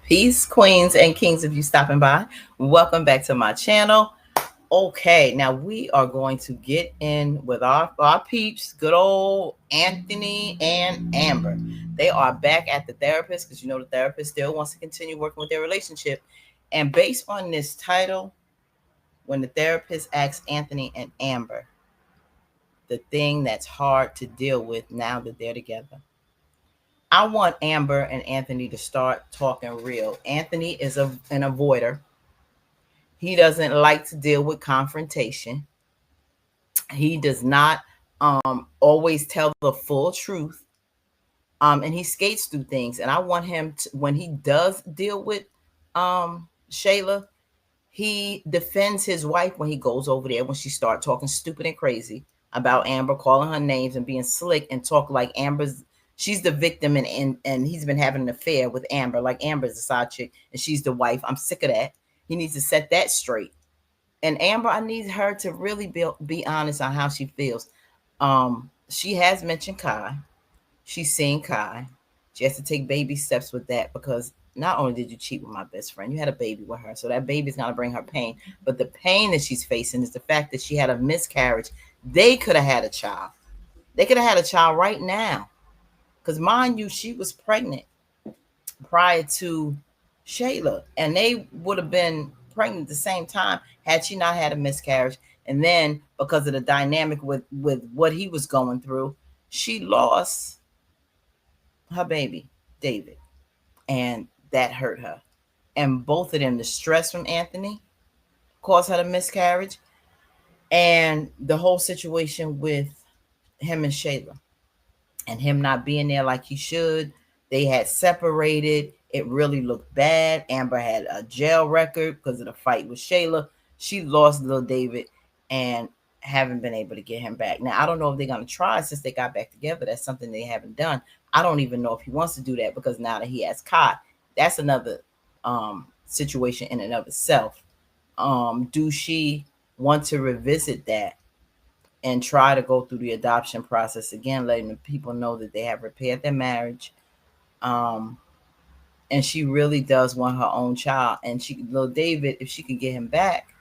Peace, queens and kings, if you stopping by. Welcome back to my channel. Okay, now we are going to get in with our peeps, good old Anthony and Amber. They are back at the therapist because you know the therapist still wants to continue working with their relationship. And based on this title, when the therapist asks Anthony and Amber the thing that's hard to deal with now that they're together. I want Amber and Anthony to start talking real. Anthony is an avoider. He doesn't like to deal with confrontation. He does not always tell the full truth. And he skates through things. And I want him to, when he does deal with Shayla, he defends his wife when he goes over there when she start talking stupid and crazy about Amber, calling her names and being slick and talk like she's the victim and he's been having an affair with Amber, like Amber's a side chick and she's the wife. I'm sick of that. He needs to set that straight. And Amber, I need her to really be honest on how she feels. She has mentioned Kai. She's seen Kai. She has to take baby steps with that because not only did you cheat with my best friend, you had a baby with her. So that baby's going to bring her pain. But the pain that she's facing is the fact that she had a miscarriage. They could have had a child. They could have had a child right now. Because mind you, she was pregnant prior to Shayla. And they would have been pregnant at the same time had she not had a miscarriage. And then because of the dynamic with what he was going through, she lost her baby, David, and that hurt her. And both of them, the stress from Anthony caused her to miscarriage, and the whole situation with him and Shayla, and him not being there like he should. They had separated. It really looked bad. Amber had a jail record because of the fight with Shayla. She lost little David and haven't been able to get him back. Now, I don't know if they're going to try since they got back together. That's something they haven't done. I don't even know if he wants to do that because now that he has Kai, that's another situation in and of itself. Do she want to revisit that and try to go through the adoption process again, letting the people know that they have repaired their marriage? Um, and she really does want her own child. And little David, if she could get him back,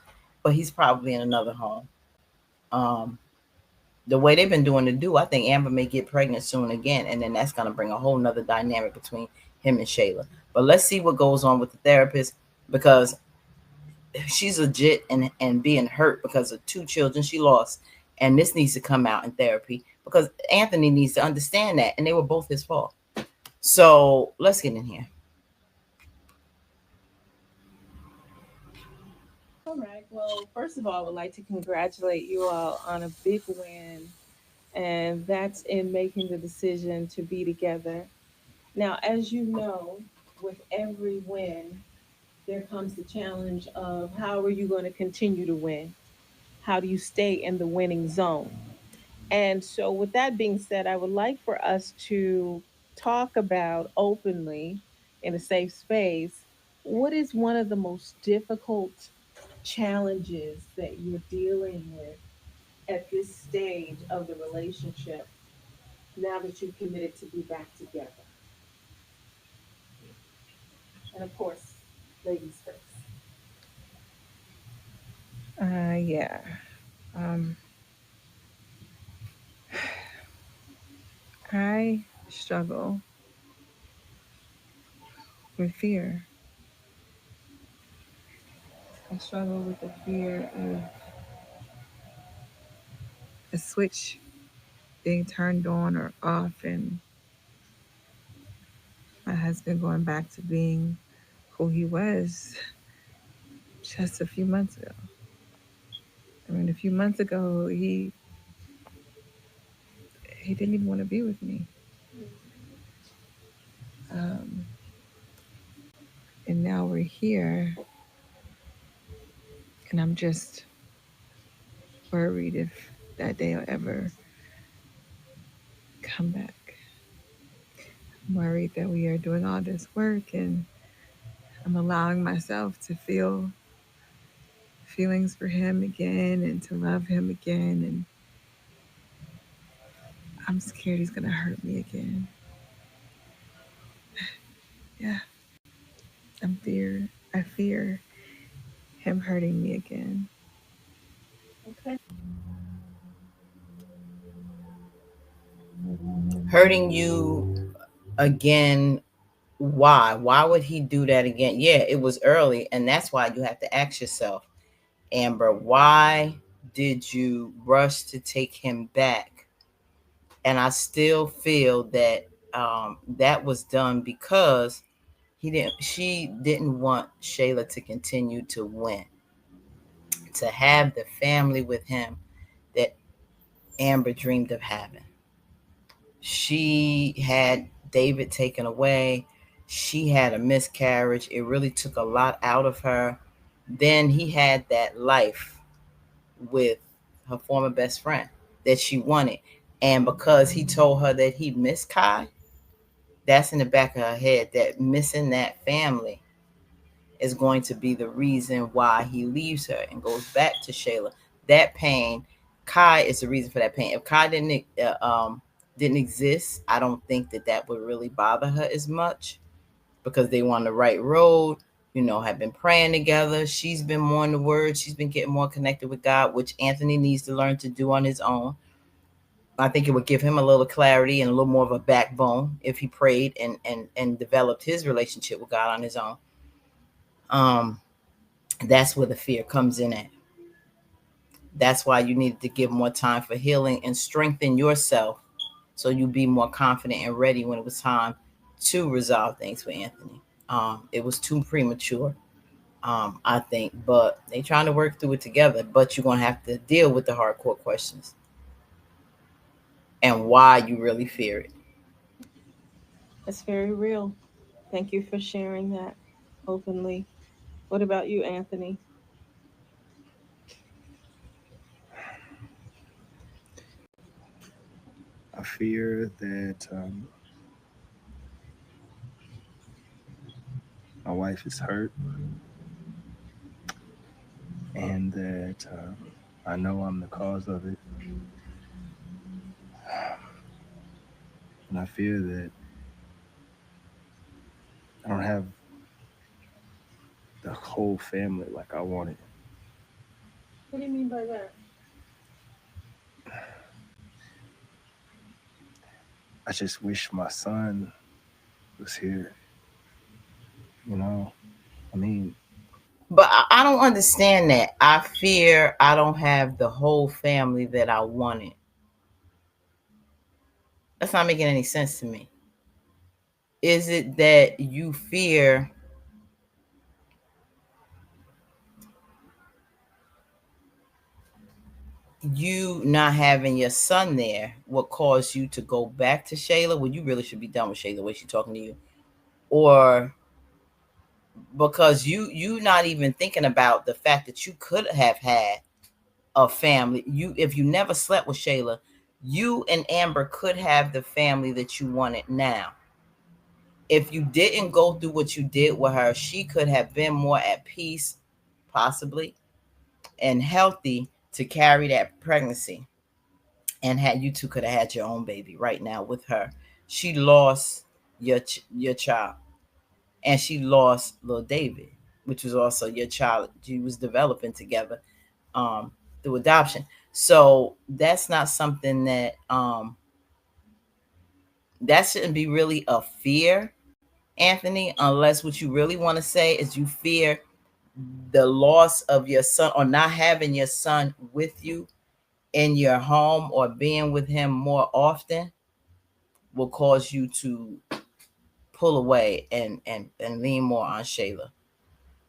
but he's probably in another home. Um, the way they've been doing I think Amber may get pregnant soon again, and then that's going to bring a whole nother dynamic between him and Shayla. But let's see what goes on with the therapist because she's legit and being hurt because of two children she lost, and this needs to come out in therapy because Anthony needs to understand that, and they were both his fault. So let's get in here. All right. Well, first of all, I would like to congratulate you all on a big win, and that's in making the decision to be together. Now, as you know, with every win, there comes the challenge of how are you going to continue to win? How do you stay in the winning zone? And so, with that being said, I would like for us to talk about openly in a safe space what is one of the most difficult challenges that you're dealing with at this stage of the relationship now that you've committed to be back together? And of course, ladies first. Yeah. Um, I struggle with fear. I struggle with the fear of a switch being turned on or off, and my husband going back to being who he was just a few months ago. I mean, a few months ago, he didn't even want to be with me, um, and now we're here, and I'm just worried if that day will ever come back. I'm worried that we are doing all this work and I'm allowing myself to feel feelings for him again and to love him again. And I'm scared he's going to hurt me again. Yeah, I fear him hurting me again. Okay. Hurting you again. Why would he do that again? Yeah, it was early, and that's why you have to ask yourself, Amber, why did you rush to take him back? And I still feel that that was done because she didn't want Shayla to continue to win, to have the family with him that Amber dreamed of having. She had David taken away. She had a miscarriage. It really took a lot out of her. Then he had that life with her former best friend that she wanted. And because he told her that he missed Kai, that's in the back of her head, that missing that family is going to be the reason why he leaves her and goes back to Shayla. That pain, Kai is the reason for that pain. If Kai didn't exist, I don't think that that would really bother her as much, because they were on the right road. Have been praying together. She's been more in the Word. She's been getting more connected with God, which Anthony needs to learn to do on his own. I think it would give him a little clarity and a little more of a backbone if he prayed and developed his relationship with God on his own. Um, that's where the fear comes in at. That's why you need to give more time for healing and strengthen yourself, so you be more confident and ready when it was time to resolve things with Anthony. It was too premature, I think, but they trying to work through it together. But you're gonna have to deal with the hardcore questions and why you really fear it. That's very real. Thank you for sharing that openly. What about you, Anthony? I fear that my wife is hurt, and that I know I'm the cause of it. And I fear that I don't have the whole family like I wanted. What do you mean by that? I just wish my son was here. You know, I mean, But I don't understand that. I fear I don't have the whole family that I wanted. That's not making any sense to me. Is it that you fear you not having your son there will cause you to go back to Shayla when you really should be done with Shayla the way she's talking to you? Or because you not even thinking about the fact that you could have had a family. If you never slept with Shayla, you and Amber could have the family that you wanted now. If you didn't go through what you did with her, she could have been more at peace, possibly, and healthy to carry that pregnancy, and had you two could have had your own baby right now with her. She lost your child, and she lost little David, which was also your child. You was developing together through adoption. So that's not something that shouldn't be really a fear, Anthony, unless what you really want to say is you fear the loss of your son, or not having your son with you in your home or being with him more often will cause you to pull away and lean more on Shayla.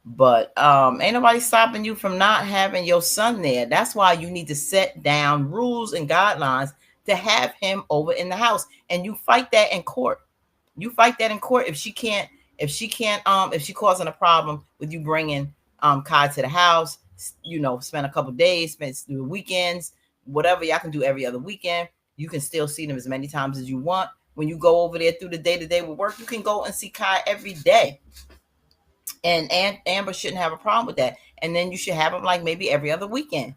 But ain't nobody stopping you from not having your son there. That's why you need to set down rules and guidelines to have him over in the house, and you fight that in court. You fight that in court if she causing a problem with you bringing Kai to the house. Spend a couple days, spend the weekends, whatever y'all can do every other weekend. You can still see them as many times as you want. When you go over there through the day to day with work, you can go and see Kai every day. And Amber shouldn't have a problem with that. And then you should have them like maybe every other weekend.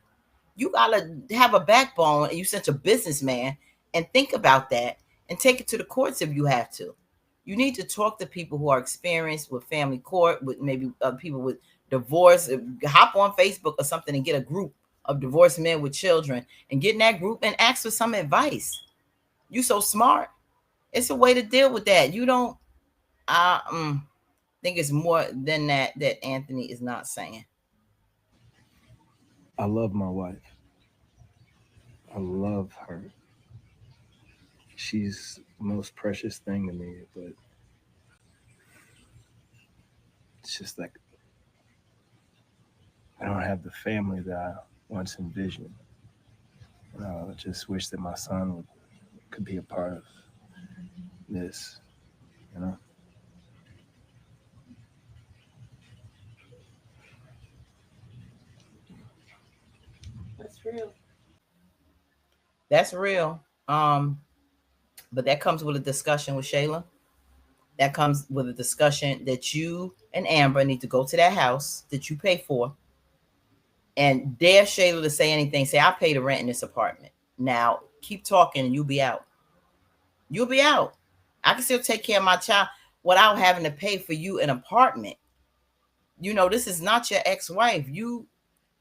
You gotta have a backbone, and you're such a businessman, and think about that and take it to the courts if you have to. You need to talk to people who are experienced with family court, with maybe people with divorce. Hop on Facebook or something and get a group of divorced men with children and get in that group and ask for some advice. You so smart. It's a way to deal with that. You don't. I think it's more than that Anthony is not saying. I love my wife. I love her. She's the most precious thing to me, but it's just like I don't have the family that I once envisioned. I just wish that my son could be a part of this, you know? That's real. That's real. Um, but that comes with a discussion with Shayla. That comes with a discussion that you and Amber need to go to that house that you pay for and dare Shayla to say anything. Say, I pay the rent in this apartment. Now keep talking and you'll be out. You'll be out. I can still take care of my child without having to pay for you an apartment. This is not your ex-wife.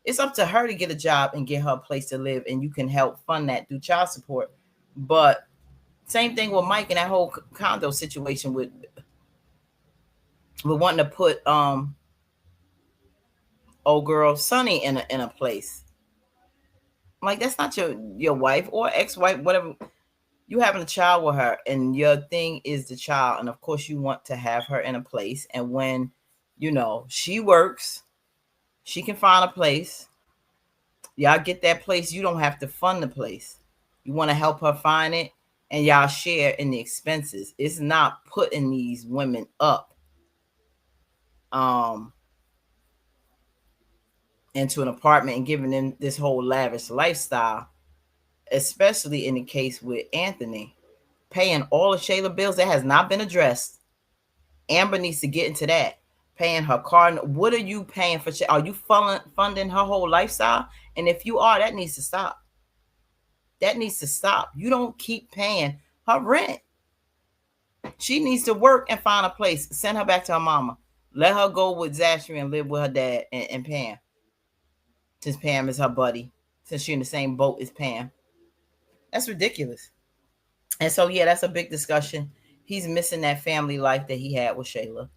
It's up to her to get a job and get her a place to live, and you can help fund that through child support. But same thing with Mike and that whole condo situation with wanting to put old girl Sonny in a place. Like, that's not your wife or ex-wife, whatever. You having a child with her, and your thing is the child, and of course you want to have her in a place. And when she works, she can find a place. Y'all get that place. You don't have to fund the place. You want to help her find it, and y'all share in the expenses. It's not putting these women up um into an apartment and giving them this whole lavish lifestyle, especially in the case with Anthony paying all of Shayla bills that has not been addressed. Amber needs to get into that. Paying her car. What are you paying for? Are you funding her whole lifestyle? And if you are, that needs to stop. That needs to stop. You don't keep paying her rent. She needs to work and find a place. Send her back to her mama. Let her go with Zachary and live with her dad and Pam. Since Pam is her buddy. Since she's in the same boat as Pam. That's ridiculous. And so, yeah, that's a big discussion. He's missing that family life that he had with Shayla.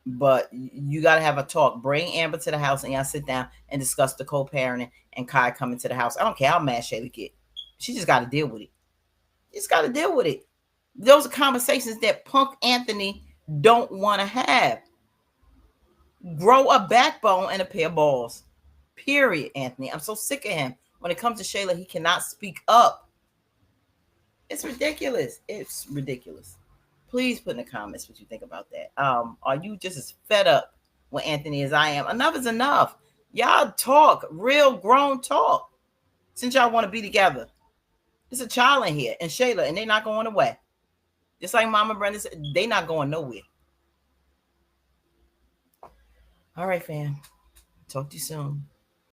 But you got to have a talk. Bring Amber to the house and y'all sit down and discuss the co-parenting and Kai coming to the house. I don't care how mad Shayla get. She just got to deal with it. Just got to deal with it. Those are conversations that punk Anthony don't want to have. Grow a backbone and a pair of balls. Period, Anthony. I'm so sick of him. When it comes to Shayla, he cannot speak up. It's ridiculous. It's ridiculous. Please put in the comments what you think about that. Are you just as fed up with Anthony as I am? Enough is enough. Y'all talk, real grown talk. Since y'all want to be together. There's a child in here and Shayla, and they're not going away. Just like Mama Brenda said, they not going nowhere. All right, fam. Talk to you soon.